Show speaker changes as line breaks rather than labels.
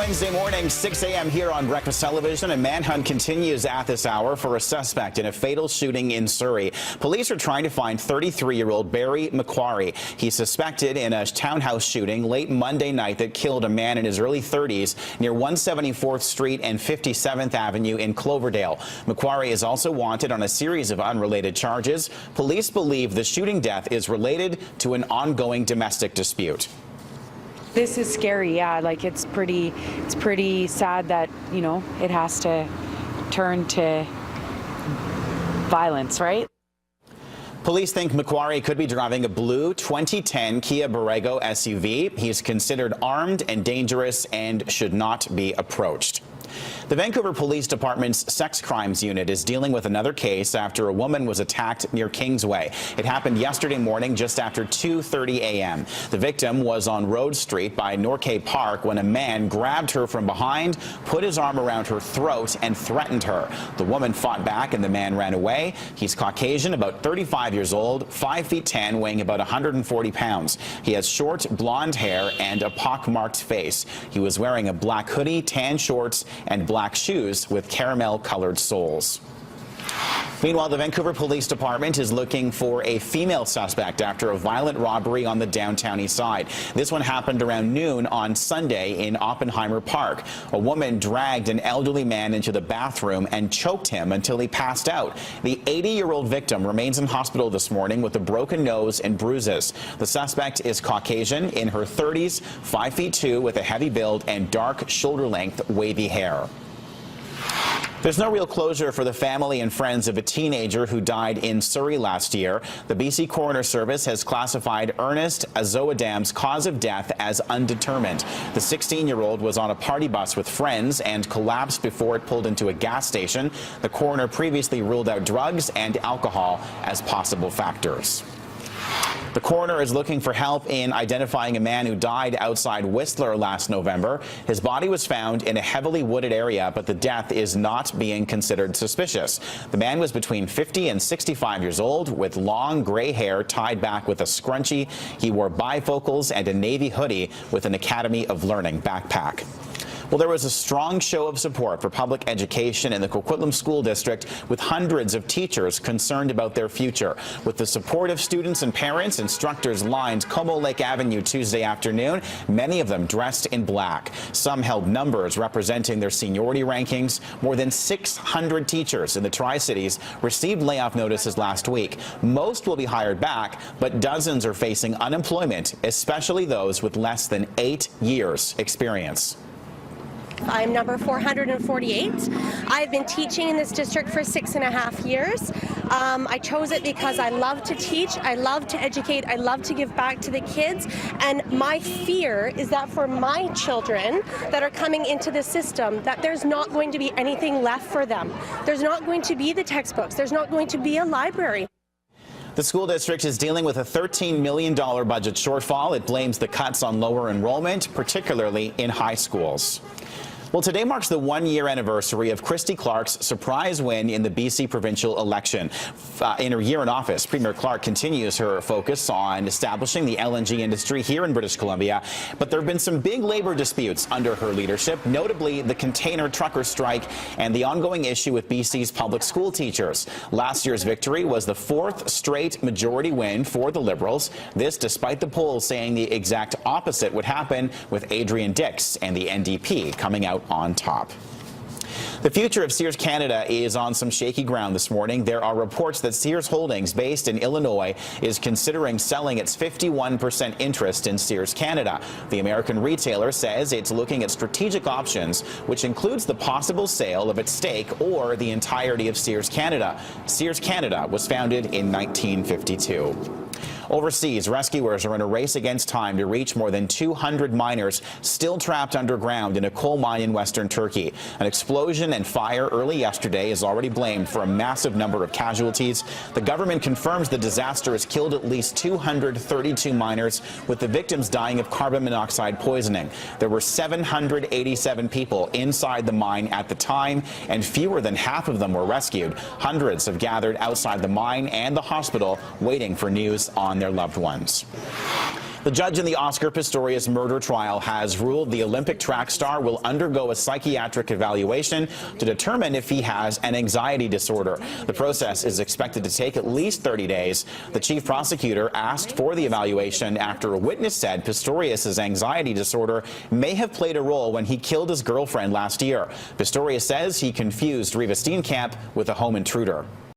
Wednesday morning, 6 a.m. here on Breakfast Television. A manhunt continues at this hour for a suspect in a fatal shooting in Surrey. Police are trying to find 33-year-old Barry McQuarrie. He's suspected in a townhouse shooting late Monday night that killed a man in his early 30s near 174th Street and 57th Avenue in Cloverdale. McQuarrie is also wanted on a series of unrelated charges. Police believe the shooting death is related to an ongoing domestic dispute.
This is scary, yeah. Like it's pretty sad that, you know, it has to turn to violence, right?
Police think McQuarrie could be driving a blue 2010 Kia Borrego SUV. He's considered armed and dangerous and should not be approached. The Vancouver Police Department's sex crimes unit is dealing with another case after a woman was attacked near Kingsway. It happened yesterday morning just after 2:30 a.m. The victim was on Road Street by Norquay Park when a man grabbed her from behind, put his arm around her throat and threatened her. The woman fought back and the man ran away. He's Caucasian, about 35 years old, 5 feet 10, weighing about 140 pounds. He has short blonde hair and a pockmarked face. He was wearing a black hoodie, tan shorts, and black shoes with caramel-colored soles. Meanwhile, the Vancouver Police Department is looking for a female suspect after a violent robbery on the downtown east side. This one happened around noon on Sunday in Oppenheimer Park. A woman dragged an elderly man into the bathroom and choked him until he passed out. The 80-year-old victim remains in hospital this morning with a broken nose and bruises. The suspect is Caucasian, in her 30s, 5 feet 2, with a heavy build and dark shoulder-length wavy hair. There's no real closure for the family and friends of a teenager who died in Surrey last year. The BC Coroner Service has classified Ernest Azoadam's cause of death as undetermined. The 16-year-old was on a party bus with friends and collapsed before it pulled into a gas station. The coroner previously ruled out drugs and alcohol as possible factors. The coroner is looking for help in identifying a man who died outside Whistler last November. His body was found in a heavily wooded area, but the death is not being considered suspicious. The man was between 50 and 65 years old, with long gray hair tied back with a scrunchie. He wore bifocals and a navy hoodie with an Academy of Learning backpack. Well, there was a strong show of support for public education in the Coquitlam School District, with hundreds of teachers concerned about their future. With the support of students and parents, instructors lined Como Lake Avenue Tuesday afternoon, many of them dressed in black. Some held numbers representing their seniority rankings. More than 600 teachers in the Tri-Cities received layoff notices last week. Most will be hired back, but dozens are facing unemployment, especially those with less than 8 years experience.
I'm number 448. I've been teaching in this district for 6.5 years. I chose it because I love to teach, I love to educate, I love to give back to the kids, and my fear is that for my children that are coming into the system, that there's not going to be anything left for them. There's not going to be the textbooks, there's not going to be a library.
The school district is dealing with a $13 million budget shortfall. It blames the cuts on lower enrollment, particularly in high schools. Well, today marks the one-year anniversary of Christy Clark's surprise win in the BC provincial election. In her year in office, Premier Clark continues her focus on establishing the LNG industry here in British Columbia. But there have been some big labor disputes under her leadership, notably the container trucker strike and the ongoing issue with BC's public school teachers. Last year's victory was the 4th straight majority win for the Liberals. This despite the polls saying the exact opposite would happen, with Adrian Dix and the NDP coming out on top. The future of Sears Canada is on some shaky ground this morning. There are reports that Sears Holdings, based in Illinois, is considering selling its 51% interest in Sears Canada. The American retailer says it's looking at strategic options, which includes the possible sale of its stake or the entirety of Sears Canada. Sears Canada was founded in 1952. Overseas, rescuers are in a race against time to reach more than 200 miners still trapped underground in a coal mine in western Turkey. An explosion and fire early yesterday is already blamed for a massive number of casualties. The government confirms the disaster has killed at least 232 miners, with the victims dying of carbon monoxide poisoning. There were 787 people inside the mine at the time, and fewer than half of them were rescued. Hundreds have gathered outside the mine and the hospital waiting for news on their loved ones. The judge in the Oscar Pistorius murder trial has ruled the Olympic track star will undergo a psychiatric evaluation to determine if he has an anxiety disorder. The process is expected to take at least 30 days. The chief prosecutor asked for the evaluation after a witness said Pistorius' anxiety disorder may have played a role when he killed his girlfriend last year. Pistorius says he confused Riva Steenkamp with a home intruder.